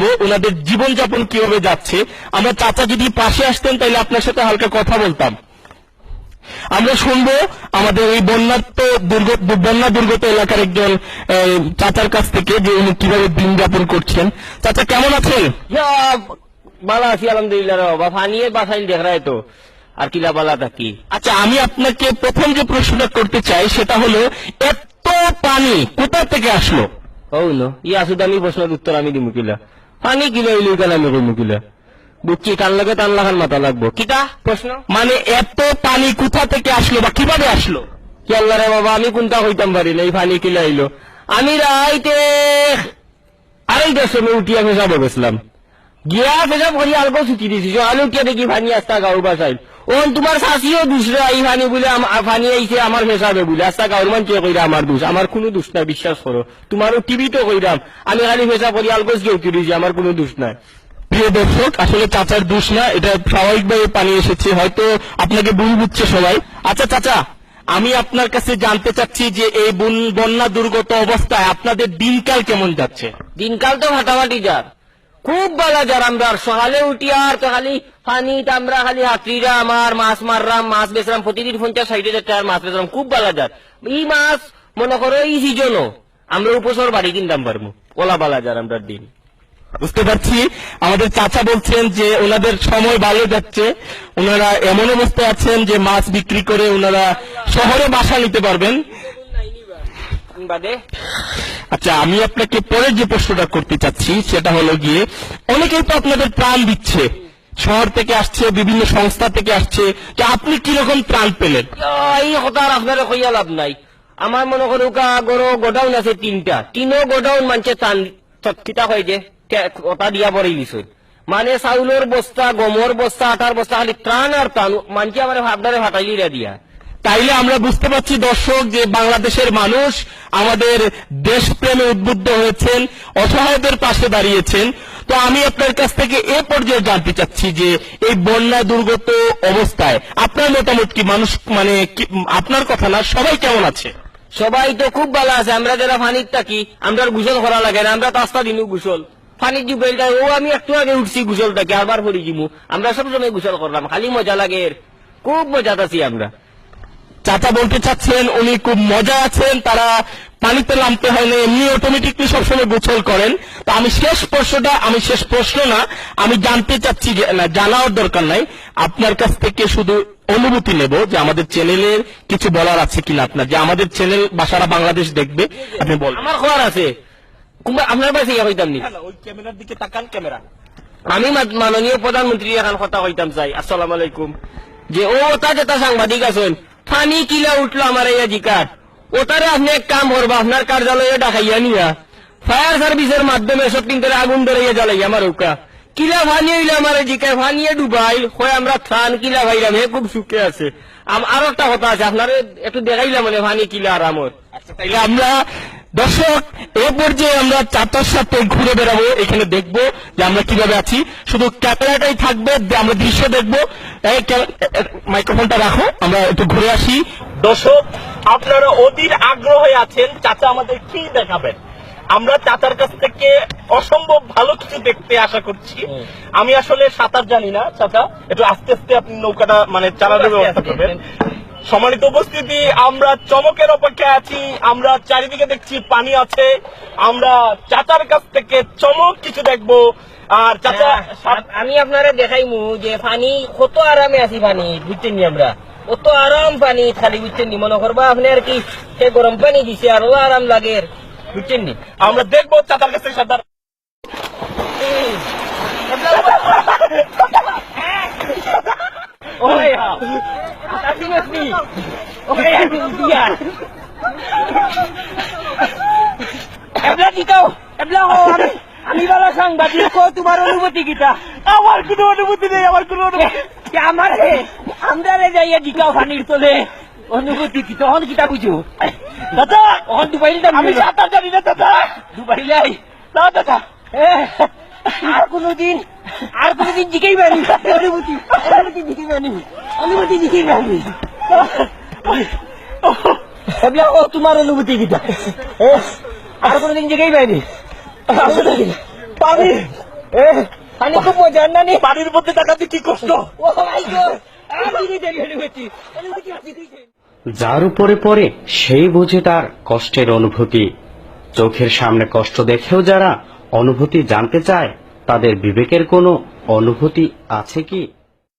নেব ওনাদের জীবনযাপন কিভাবে যাচ্ছে। আমরা চাচা যদি পাশে আসতেন তাহলে আপনার সাথে হালকা কথা বলতাম। আমরা শুনবো আমাদের এই বন্যা দুর্গত এলাকার একজন চাচার কাছ থেকে যে উনি কিভাবে দিন যাপন করছেন। চাচা কেমন আছেন? ভালো আছি আলহামদুলিল্লাহ। ফানিয়ে বাসাইল দেখ রায় তো আর কিলা বালা থাকি। আচ্ছা, আমি আপনাকে প্রথম যে প্রশ্নটা করতে চাই সেটা হলো, এত পানি কোথা থেকে আসলো? ও নো ইয়া শুধু আমি প্রশ্নের উত্তর আমি দিমু কিলা। পানি কিলা ইলু কেন আমি কইমু কিলা? বুঝছি টান লাগে টান লাগান মাথা লাগবো। কিটা প্রশ্ন মানে এত পানি কোথা থেকে আসলো বা কিভাবে আসলো? কি আল্লাহ রে বাবা, আমি কোনটা হইতাম পারি না। এই পানি কিলা আইলো? আমি রাইতে 2:30টার সময় উঠিয়া পেশাব গেছিলাম, গিয়া পেশাব করি আলগো ছুটি দিছি। আলু উঠিয়া দেখি পানি আস্তা গাঁর বাসাইল। ওন তোমার শাশিও দুসরা এই পানি বলে পানি আইছে আমার পেশাবে বলে আস্তা গাঁর মান চেয়ে কইরা আমার দোষ। আমার কোনো দোষ নাই, বিশ্বাস করো। তোমারও টিভিতে কইরাম আমি খালি পেশাব করি আলগোস গিয়ে উঠি দিয়েছি, আমার কোনো দোষ নাই। প্রিয় দর্শক, আসলে চাচার দোষ না, এটা স্বাভাবিকভাবে পানি এসেছে, হয়তো আপনাকে ভুল বুঝছে সবাই। আচ্ছা চাচা, আমি আপনার কাছে জানতে চাচ্ছি যে এই বন্যা দুর্গত অবস্থায় আপনাদের দিনকাল কেমন যাচ্ছে? দিনকাল তো ফাটাফাটি যার, খুব ভালো যার। আমরা সকালে উঠি আর তো খালি পানি আমরা খালি হাতিরা আমার মাছ মাররাম, মাছ বেচরাম, প্রতিদিন 50-60 টাকার মাছ বেচরাম, খুব ভালো যার। এই মাছ মনে করো এই সিজনও আমরা উপসর বাড়ি কিনতাম পারবো, ওলা বালা যার আমরা দিন। বুঝতে পারছি। আমাদের চাচা বলছেন যে ওনাদের সময় ভালো যাচ্ছে, ওনারা এমন অবস্থায় আছেন যে মাছ বিক্রি করে ওনারা শহরে বাসা নিতে পারবেন। আচ্ছা, আমি আপনাকে পরে যে প্রশ্নটা করতে চাচ্ছি সেটা হলো গিয়ে, অনেকেই তো আপনাদের ত্রাণ দিচ্ছে, শহর থেকে আসছে, বিভিন্ন সংস্থা থেকে আসছে, যে আপনি কিরকম ত্রাণ পেলেন? এই কথা আপনারা কইয়া লাভ নাই। আমার মনে করো গোডাউন আছে 3টা, 3ও গোডাউন মানছে ত্রাণ কিতা হয় যে কথা দিয়া পরে দিছে। মানে চাউলের বস্তা, গমের বস্তা, আটার বস্তা, খালি ত্রাণ আর ত্রাণ মানছে আমার আপনারে ফাটাইলিরা দিয়া। তাইলে আমরা বুঝতে পারছি দর্শক যে বাংলাদেশের মানুষ আমাদের দেশপ্রেমে উদ্বুদ্ধ হয়েছেন, অসহায়দের পাশে দাঁড়িয়েছেন। তো আমি আপনার কাছ থেকে এ পর্যায়ে জানতে চাচ্ছি যে এই বন্যা দুর্গত অবস্থায় আপনার মতামত কি? মানুষ মানে আপনার কথা না, সবাই কেমন আছে? সবাই তো খুব ভালো আছে। আমরা যারা পানির থাকি আমরা গোসল করা লাগে না, আমরা তো আস্তা দিনু গোসল পানির যে বেলটা ও আমি একটু আগে উঠছি গোসল থাকি আবার পড়ি দিমু। আমরা সবসময় গোসল করলাম, খালি মজা লাগে, খুব মজাতে আছি আমরা। চাচা বলতে চাচ্ছেন উনি খুব মজা আছেন, তারা পানিতে নামতে হয় না, এমনি অটোমেটিকলি সবসময় গোসল করেন। তো আমি শেষ প্রশ্ন না, আমি জানতে চাচ্ছি যে না, জানার দরকার নাই, আপনার কাছ থেকে শুধু অনুভূতি নেব যে আমাদের চ্যানেলের কিছু বলার আছে কিনা আপনার, যে আমাদের চ্যানেল বাসারা বাংলাদেশ দেখবে, আপনি বলুন। আমার খবর আছে আপনার পাশে হইতাম নি, ওই ক্যামেরার দিকে তাকান। ক্যামেরা আমি মাননীয় প্রধানমন্ত্রী এখন কথা কইতাম চাই। আসসালামু আলাইকুম। যে ও ওটা যেটা সাংবাদিক আছেন ফানি কিলা উঠলো আমার এই জিকার, ওটারে আপনি এক কাম করবো, আপনার কার্যালয়ে ডাকাইয়া নিয়া ফায়ার সার্ভিসের মাধ্যমে সত্যি করে আগুন ধরে জ্বালাই আমার উকা কিলা ফানি হইলে আমার জিকার ফানিয়ে ডুবাইল হয় আমরা ত্রাণ কিলা ভাইলাম, হে খুব সুখে আছে। আরো একটা কথা আছে, আপনার একটু দেখাইলাম মানে ফানি কিলা আরামর। আচ্ছা, তাইলে আমরা দর্শক এ পর্যায়ে আমরা চাচার সাথে ঘুরে বেড়াবো, এখানে দেখবো যে আমরা কিভাবে আছি। শুধু ক্যামেরাটাই থাকবে, আমরা দৃশ্য দেখবো। মাইক্রোফোনটা রাখো, আমরা একটু ঘুরে আসি। দর্শক, আপনারা অধীর আগ্রহে আছেন চাচা আমাদের কি দেখাবেন। আমরা চাচার কাছ থেকে অসম্ভব ভালো কিছু দেখতে আশা করছি। আমি আসলে সাঁতার জানি না, চাচা একটু আস্তে আস্তে আপনি নৌকাটা মানে চালানোর ব্যবস্থা করবেন। সম্মানিত উপস্থিতি, আমরা চমকের অপেক্ষায় আছি। আমরা চারিদিকে দেখছি পানি আছে, আমরা চাচার কাছ থেকে চমক কিছু দেখবো। আর চাচা আমি আপনারা দেখাইমু যে পানি কত আরামে আছি, পানি বুঝছেন নি আমরা কত আরাম পানি খালি, বুঝছেন নি মনে করবা আপনি আর কি সে গরম পানি দিছে আরো আরাম লাগে, বুঝছেন নি। আমরা দেখবো চাচার কাছ থেকে সাঁতার। আমি বলা সাংবাদিক, তোমার অনুমতি কিটা? আমার কোনো অনুমতি নেই, আমার কোনো অনুমতি আমার আমরা যাইয়া জিকাও পানির তোলে অনুভূতি কি তখন কিতা বুঝো দাদা? তখন দুবাইল আমি সাঁতার জানি না দাদা। দুবাইলাই না দাদা, আর কোনদিন জিকেই পারি অনুভূতি জিকেই পারি। ও তোমার অনুভূতি কিতা? আর কোনদিন জিকেই পাইনি। পানি খুব মজার না নি পানির মধ্যে ডাকাতি কি কষ্ট। ও ভাই গো আমি নিজে ফেলে গেছি আমি কি আছি তুই যার উপরে পড়ে সেই বোঝে তার কষ্টের অনুভূতি। চোখের সামনে কষ্ট দেখেও যারা অনুভূতি জানতে চায়, তাদের বিবেকের কোনো অনুভূতি আছে কি?